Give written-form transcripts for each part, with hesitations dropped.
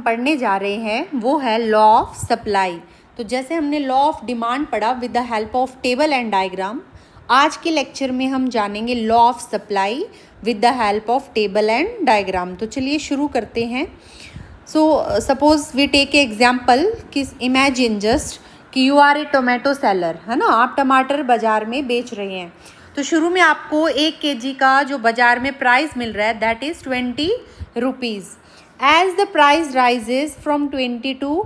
पढ़ने जा रहे हैं वो है लॉ ऑफ सप्लाई। तो जैसे हमने लॉ ऑफ डिमांड पढ़ा with the help of table and diagram, आज के लेक्चर में हम जानेंगे law of supply with the help of table and diagram. तो चलिए शुरू करते हैं। So suppose we take a example कि इमेजिन जस्ट कि you are a tomato seller, है ना, आप टमाटर बाज़ार में बेच रहे हैं। तो शुरू में आपको 1 kg का जो बाज़ार में प्राइस मिल रहा है that is 20 rupees. As the price rises from 20 to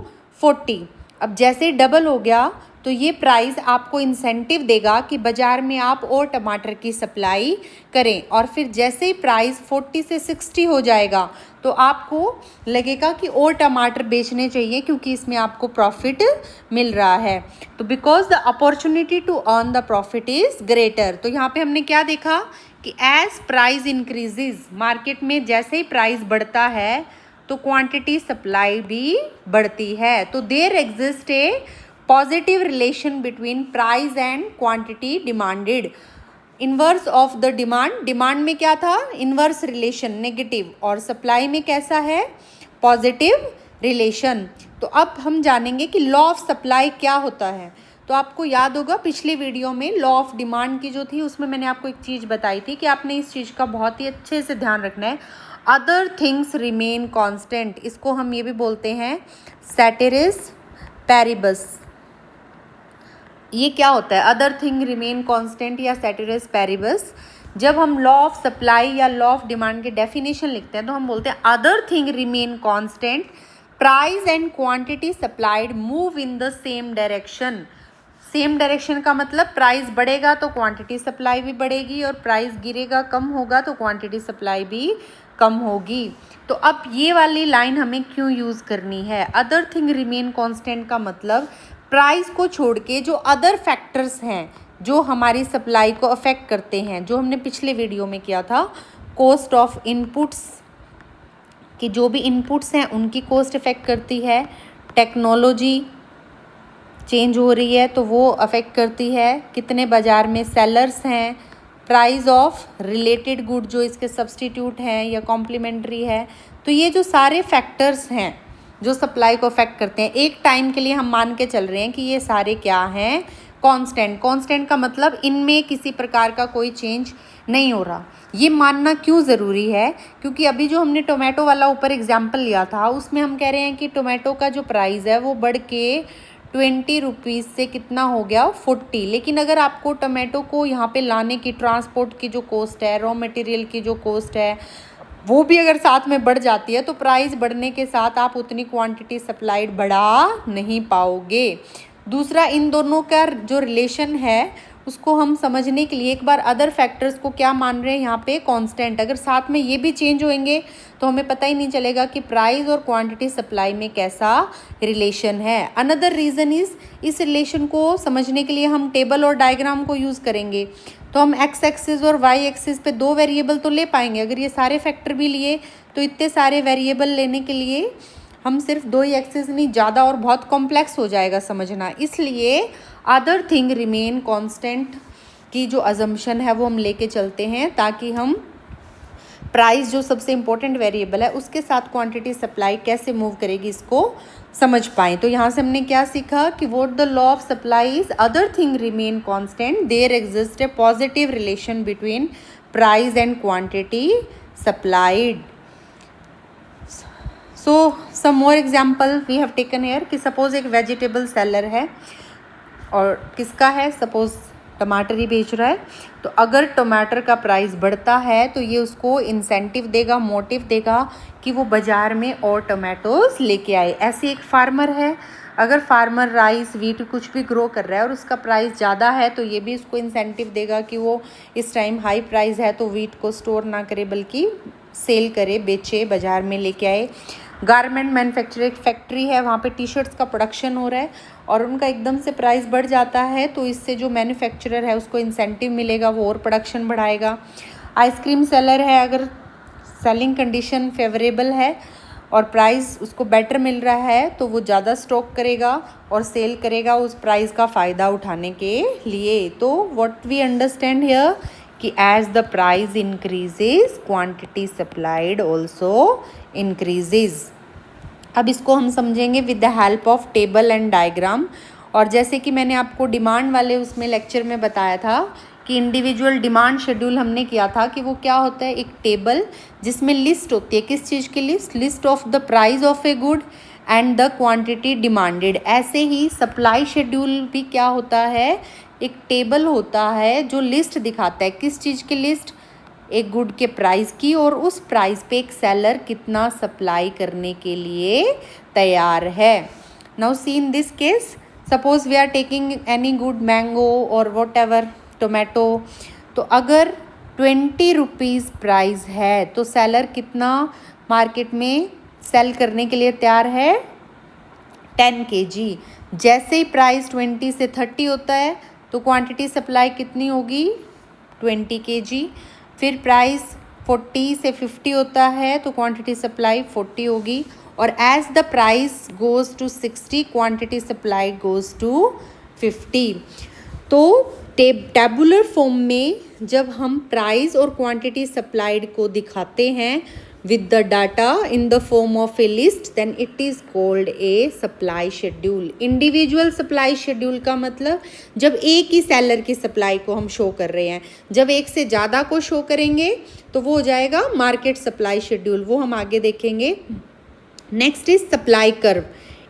40, अब जैसे डबल हो गया तो ये प्राइस आपको इंसेंटिव देगा कि बाज़ार में आप और टमाटर की सप्लाई करें, और फिर जैसे ही प्राइस 40 से 60 हो जाएगा तो आपको लगेगा कि और टमाटर बेचने चाहिए क्योंकि इसमें आपको प्रॉफिट मिल रहा है। तो because the opportunity to earn the profit is greater. तो यहाँ पे हमने क्या देखा कि एज प्राइस इंक्रीजेज, मार्केट में जैसे ही प्राइस बढ़ता है तो क्वांटिटी सप्लाई भी बढ़ती है। तो there exist a positive relation between price and quantity demanded. Inverse of the demand, demand में क्या था, इन्वर्स रिलेशन नेगेटिव, और सप्लाई में कैसा है, पॉजिटिव रिलेशन। तो अब हम जानेंगे कि लॉ ऑफ सप्लाई क्या होता है। तो आपको याद होगा पिछले वीडियो में लॉ ऑफ डिमांड की जो थी उसमें मैंने आपको एक चीज़ बताई थी कि आपने इस चीज़ का बहुत ही अच्छे से ध्यान रखना है। अदर थिंग्स रिमेन कांस्टेंट, इसको हम ये भी बोलते हैं सेटेरिस पैरिबस। ये क्या होता है अदर थिंग रिमेन कांस्टेंट या सेटेरिस पैरिबस? जब हम लॉ ऑफ सप्लाई या लॉ ऑफ डिमांड के डेफिनेशन लिखते हैं तो हम बोलते हैं other thing remain constant, price and quantity supplied move in the same direction. Same direction का मतलब प्राइस बढ़ेगा तो क्वांटिटी सप्लाई भी बढ़ेगी, और प्राइस गिरेगा, कम होगा तो क्वांटिटी सप्लाई भी कम होगी। तो अब ये वाली लाइन हमें क्यों यूज़ करनी है? अदर थिंग रिमेन कांस्टेंट का मतलब प्राइस को छोड़ के जो अदर फैक्टर्स हैं जो हमारी सप्लाई को अफेक्ट करते हैं, जो हमने पिछले वीडियो में किया था, कॉस्ट ऑफ इनपुट्स, कि जो भी इनपुट्स हैं उनकी कॉस्ट अफेक्ट करती है, टेक्नोलॉजी चेंज हो रही है तो वो अफेक्ट करती है, कितने बाज़ार में सेलर्स हैं, प्राइस ऑफ रिलेटेड गुड जो इसके सब्स्टिट्यूट हैं या कॉम्प्लीमेंट्री है। तो ये जो सारे फैक्टर्स हैं जो सप्लाई को अफेक्ट करते हैं, एक टाइम के लिए हम मान के चल रहे हैं कि ये सारे क्या हैं, कांस्टेंट। कांस्टेंट का मतलब इनमें किसी प्रकार का कोई चेंज नहीं हो रहा। ये मानना क्यों ज़रूरी है? क्योंकि अभी जो हमने टोमेटो वाला ऊपर एग्जाम्पल लिया था उसमें हम कह रहे हैं कि टोमेटो का जो प्राइस है वो बढ़ के 20 रुपीज़ से कितना हो गया, 40। लेकिन अगर आपको टोमेटो को यहाँ पे लाने की ट्रांसपोर्ट की जो कॉस्ट है, रॉ मटेरियल की जो कॉस्ट है, वो भी अगर साथ में बढ़ जाती है तो प्राइस बढ़ने के साथ आप उतनी क्वांटिटी सप्लाइड बढ़ा नहीं पाओगे। दूसरा, इन दोनों का जो रिलेशन है उसको हम समझने के लिए एक बार अदर फैक्टर्स को क्या मान रहे हैं यहाँ पे, कांस्टेंट। अगर साथ में ये भी चेंज होंगे तो हमें पता ही नहीं चलेगा कि प्राइस और क्वांटिटी सप्लाई में कैसा रिलेशन है। अनदर रीज़न इज़, इस रिलेशन को समझने के लिए हम टेबल और डायग्राम को यूज़ करेंगे। तो हम एक्स एक्सिस और वाई एक्सिस पे 2 वेरिएबल तो ले पाएंगे। अगर ये सारे फैक्टर भी लिए तो इतने सारे वेरिएबल लेने के लिए हम सिर्फ 2 ही एक्सिस नहीं, ज़्यादा और बहुत कॉम्प्लेक्स हो जाएगा समझना। इसलिए अदर थिंग रिमेन कांस्टेंट की जो अजम्पशन है वो हम लेके चलते हैं ताकि हम प्राइस जो सबसे इम्पोर्टेंट वेरिएबल है उसके साथ क्वांटिटी सप्लाई कैसे मूव करेगी इसको समझ पाएँ। तो यहाँ से हमने क्या सीखा कि what the law of supply is, other thing remain constant, there exist a positive relation between price and quantity supplied. So some more example we have taken here कि सपोज एक वेजिटेबल सेलर है और किसका है, suppose टमाटर ही बेच रहा है। तो अगर टमाटर का प्राइस बढ़ता है तो ये उसको इंसेंटिव देगा, मोटिव देगा कि वो बाज़ार में और टमाटोज लेके आए। ऐसे एक फार्मर है, अगर फार्मर राइस वीट कुछ भी ग्रो कर रहा है और उसका प्राइस ज़्यादा है तो ये भी उसको इंसेंटिव देगा कि वो इस टाइम हाई प्राइस है तो वीट को स्टोर ना करे बल्कि सेल करे, बेचे, बाज़ार में लेके आए। गारमेंट मैन्युफैक्चरिंग फैक्ट्री है, वहाँ पे टी शर्ट्स का प्रोडक्शन हो रहा है और उनका एकदम से प्राइस बढ़ जाता है तो इससे जो मैन्युफैक्चरर है उसको इंसेंटिव मिलेगा, वो और प्रोडक्शन बढ़ाएगा। आइसक्रीम सेलर है, अगर सेलिंग कंडीशन फेवरेबल है और प्राइस उसको बेटर मिल रहा है तो वो ज़्यादा स्टॉक करेगा और सेल करेगा उस प्राइस का फ़ायदा उठाने के लिए। तो व्हाट वी अंडरस्टैंड हियर कि as the price increases quantity supplied also increases. अब इसको हम समझेंगे with the help of table and diagram. और जैसे कि मैंने आपको डिमांड वाले उसमें लेक्चर में बताया था कि इंडिविजुअल डिमांड शेड्यूल हमने किया था कि वो क्या होता है, एक टेबल जिसमें लिस्ट होती है। किस चीज़ की list? List of the price of a good and the quantity demanded. ऐसे ही सप्लाई शेड्यूल भी क्या होता है, एक टेबल होता है जो लिस्ट दिखाता है। किस चीज़ की लिस्ट? एक गुड के प्राइस की, और उस प्राइस पे एक सेलर कितना सप्लाई करने के लिए तैयार है। Now see in this case, suppose we are taking any good, mango और वॉट एवर, टोमेटो। तो अगर 20 रुपीज़ प्राइस है तो सेलर कितना मार्केट में सेल करने के लिए तैयार है? 10 kg। जैसे ही प्राइस 20 से 30 होता है तो क्वांटिटी सप्लाई कितनी होगी? 20 kg। फिर प्राइस 40 से 50 होता है तो क्वांटिटी सप्लाई 40 होगी। और as the price goes to 60, quantity supply goes to 50। तो टेबुलर फॉर्म में जब हम प्राइस और क्वांटिटी सप्लाइड को दिखाते हैं with the data in the form of a list, then it is called a supply schedule. Individual supply schedule का मतलब जब एक ही सेलर की सप्लाई को हम शो कर रहे हैं। जब एक से ज़्यादा को शो करेंगे तो वो हो जाएगा मार्केट सप्लाई शेड्यूल, वो हम आगे देखेंगे। Next is supply curve,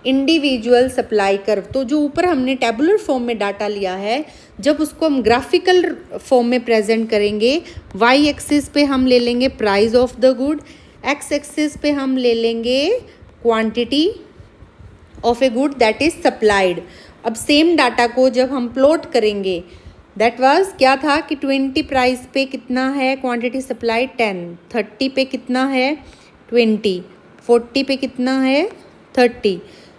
individual supply curve. तो जो ऊपर हमने टेबुलर फॉर्म में डाटा लिया है, जब उसको हम ग्राफिकल फॉर्म में प्रेजेंट करेंगे, वाई एक्सिस पे हम ले लेंगे price of the good, x axis पे हम ले लेंगे quantity of a good that is supplied. अब सेम डाटा को जब हम प्लॉट करेंगे, दैट वाज क्या था कि 20 प्राइस पे कितना है क्वांटिटी सप्लाई? 10। 30 पे कितना है? 20। 40 पे कितना है? 30।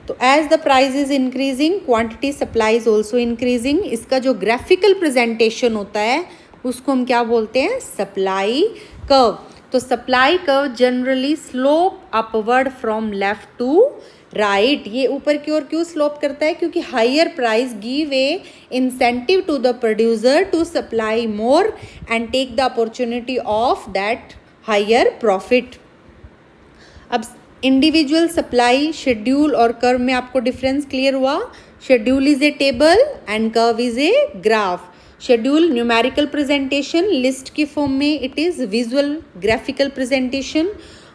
तो as the price is increasing, quantity supply is also increasing. इसका जो ग्राफिकल प्रेजेंटेशन होता है उसको हम क्या बोलते हैं? Supply curve. तो supply curve generally slope upward from left to right. ये ऊपर की ओर क्यों स्लोप करता है? क्योंकि higher price give a incentive to the producer to supply more and take the opportunity of that higher profit. अब इंडिविजुअल सप्लाई शेड्यूल और कर्व में आपको डिफरेंस क्लियर हुआ? Schedule is a table and curve is a graph. Schedule numerical presentation, list की form में it is visual graphical presentation.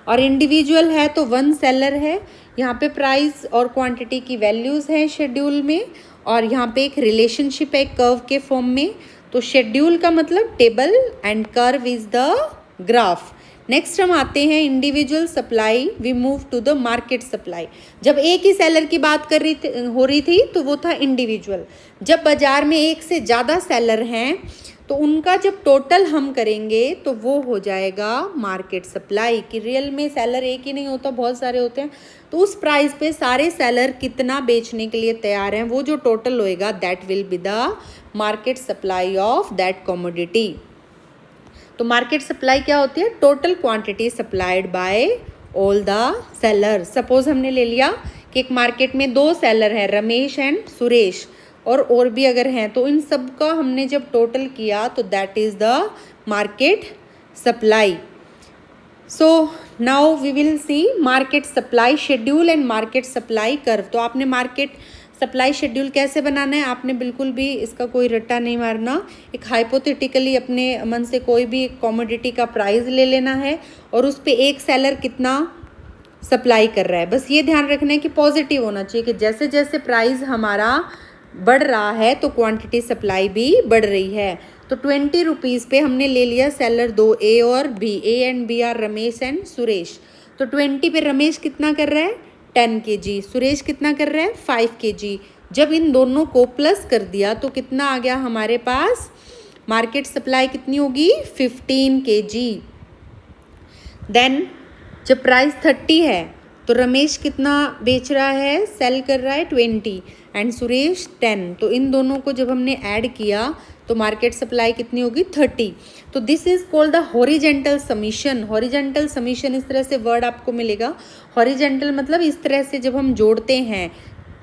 और individual है तो वन सेलर है, यहाँ पे प्राइस और क्वांटिटी की वैल्यूज़ हैं शेड्यूल में, और यहाँ पे एक रिलेशनशिप है कर्व के फॉर्म में। तो शेड्यूल का मतलब table and curve is the graph. Next हम आते हैं individual supply, we move to the market supply. जब एक ही सेलर की बात हो रही थी तो वो था इंडिविजुअल। जब बाजार में एक से ज़्यादा सेलर हैं तो उनका जब टोटल हम करेंगे तो वो हो जाएगा मार्केट सप्लाई। कि रियल में सेलर एक ही नहीं होता, बहुत सारे होते हैं, तो उस प्राइस पे सारे सेलर कितना बेचने के लिए तैयार हैं, वो जो टोटल होएगा that will be the market supply of that commodity. तो मार्केट सप्लाई क्या होती है? Total quantity supplied by all the seller. Suppose हमने ले लिया कि एक मार्केट में 2 सेलर हैं, रमेश एंड सुरेश, और भी अगर हैं, तो इन सब का हमने जब टोटल किया तो that is the market supply. So now we will see market supply schedule and market supply curve. तो आपने मार्केट सप्लाई शेड्यूल कैसे बनाना है, आपने बिल्कुल भी इसका कोई रट्टा नहीं मारना। एक हाइपोथेटिकली अपने मन से कोई भी कमोडिटी का प्राइस ले लेना है और उस पर एक सेलर कितना सप्लाई कर रहा है। बस ये ध्यान रखना है कि पॉजिटिव होना चाहिए कि जैसे जैसे प्राइस हमारा बढ़ रहा है तो क्वांटिटी सप्लाई भी बढ़ रही है। तो 20 रुपीज़ पे हमने ले लिया सेलर 2, ए और B. A and B are Ramesh and Suresh. तो 20 पे रमेश कितना कर रहा है? 10 kg। सुरेश कितना कर रहा है? 5 kg। जब इन दोनों को प्लस कर दिया तो कितना आ गया हमारे पास? मार्केट सप्लाई कितनी होगी? 15 kg। देन जब प्राइस 30 है तो रमेश कितना बेच रहा है? सेल कर रहा है 20 एंड सुरेश 10। तो इन दोनों को जब हमने ऐड किया तो मार्केट सप्लाई कितनी होगी? 30। तो this is called the horizontal summation. Horizontal summation इस तरह से वर्ड आपको मिलेगा। हॉरिजेंटल मतलब इस तरह से जब हम जोड़ते हैं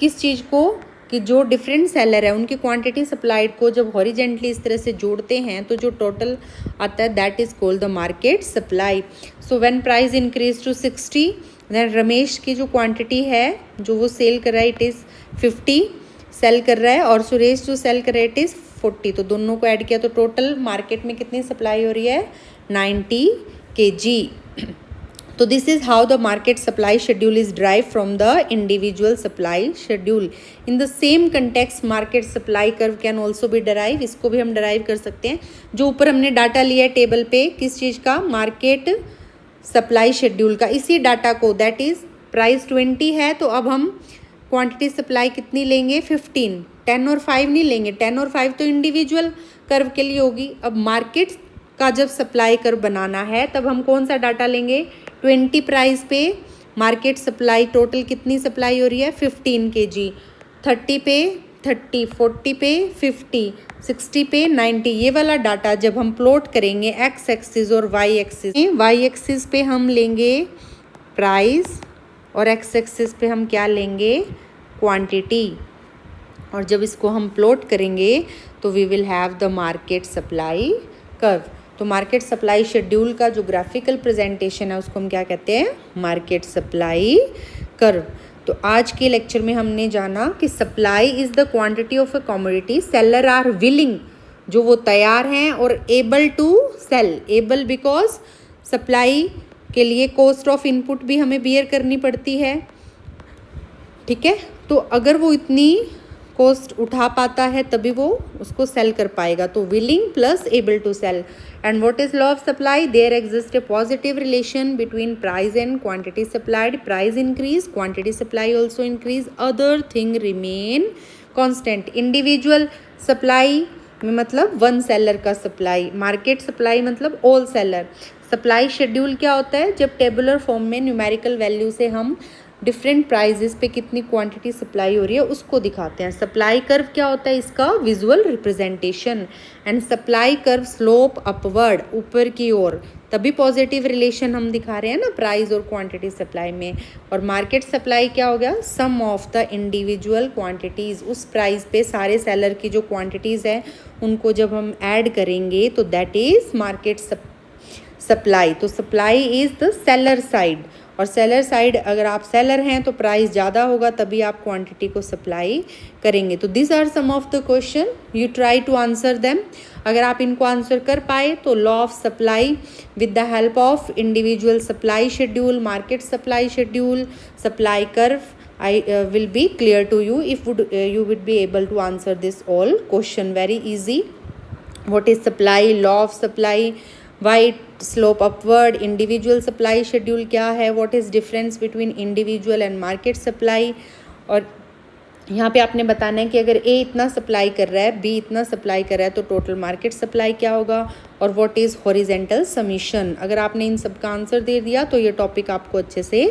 किस चीज़ को, कि जो डिफरेंट सेलर है उनकी क्वांटिटी सप्लाइड को जब हॉरिजेंटली इस तरह से जोड़ते हैं तो जो टोटल आता है that is called the market supply. So when price increase to 60, then Ramesh की जो क्वांटिटी है जो वो सेल कर रहा है इट इज़ 50 सेल कर रहा है, और सुरेश जो सेल कर रहा है इट इज़ 40। तो दोनों को ऐड किया तो टोटल मार्केट में कितनी सप्लाई हो रही है 90 kg। तो this is how the market supply schedule is drive from the individual supply schedule. In the same context market supply curve can also be derive, इसको भी हम डराइव कर सकते हैं। जो ऊपर हमने डाटा लिया है टेबल पे किस चीज़ का, मार्केट सप्लाई शेड्यूल का, इसी डाटा को दैट इज प्राइस 20 है तो अब हम क्वांटिटी सप्लाई कितनी लेंगे 15, 10 और 5 नहीं लेंगे, 10 और 5 तो इंडिविजुअल कर्व के लिए होगी। अब मार्केट का जब सप्लाई कर्व बनाना है तब हम कौन सा डाटा लेंगे, 20 प्राइस पे मार्केट सप्लाई टोटल कितनी सप्लाई हो रही है 15 kg, 30 पे 30, 40 पे 50, 60 पे 90। ये वाला डाटा जब हम प्लॉट करेंगे एक्स एक्सिस और वाई एक्सिस, वाई एक्सिस पे हम लेंगे प्राइस और एक्स एक्सिस पे हम क्या लेंगे क्वांटिटी, और जब इसको हम प्लॉट करेंगे तो we will have the market supply curve. तो मार्केट सप्लाई शेड्यूल का जो ग्राफिकल प्रेजेंटेशन है उसको हम क्या कहते हैं, मार्केट सप्लाई कर्व। तो आज के लेक्चर में हमने जाना कि supply is the quantity of a commodity, seller are willing, जो वो तैयार हैं, और able to sell, able because supply के लिए कॉस्ट ऑफ इनपुट भी हमें बियर करनी पड़ती है, ठीक है। तो अगर वो इतनी कॉस्ट उठा पाता है तभी वो उसको सेल कर पाएगा। तो willing plus able to sell. And what is law of supply, there exist a positive relation between price and quantity supplied, price increase quantity supply also increase, other thing remain constant. Individual supply में मतलब one seller का supply, market supply मतलब all seller. Supply schedule क्या होता है, जब tabular form में numerical value से हम डिफरेंट प्राइजेस पे कितनी क्वांटिटी सप्लाई हो रही है उसको दिखाते हैं। सप्लाई कर्व क्या होता है, इसका visual representation. And supply curve slope upward, ऊपर की ओर, तभी पॉजिटिव रिलेशन हम दिखा रहे हैं ना प्राइस और क्वांटिटी सप्लाई में। और मार्केट सप्लाई क्या हो गया, सम ऑफ द इंडिविजुअल क्वांटिटीज़, उस प्राइस पे सारे सेलर की जो क्वांटिटीज़ हैं उनको जब हम ऐड करेंगे तो दैट इज़ मार्केट सप्लाई। तो supply is the seller side, और सेलर साइड अगर आप सेलर हैं तो प्राइस ज़्यादा होगा तभी आप क्वांटिटी को सप्लाई करेंगे। तो this are some of the question, you try to answer them. अगर आप इनको आंसर कर पाए तो law of supply with the help of individual supply schedule, market supply schedule, supply curve, I will be clear to you if you would be able to answer this all question. Very easy. What is supply, law of supply, why it slope upward, individual supply schedule क्या है, what is difference between individual and market supply, और यहाँ पे आपने बताना है कि अगर A इतना सप्लाई कर रहा है, B इतना सप्लाई कर रहा है तो टोटल मार्केट सप्लाई क्या होगा, और व्हाट इज़ हॉरिजेंटल समीशन। अगर आपने इन सब का आंसर दे दिया तो ये टॉपिक आपको अच्छे से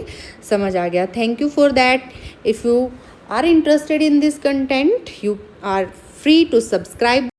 समझ आ गया। Thank you for that. If you are interested in this content you are free to subscribe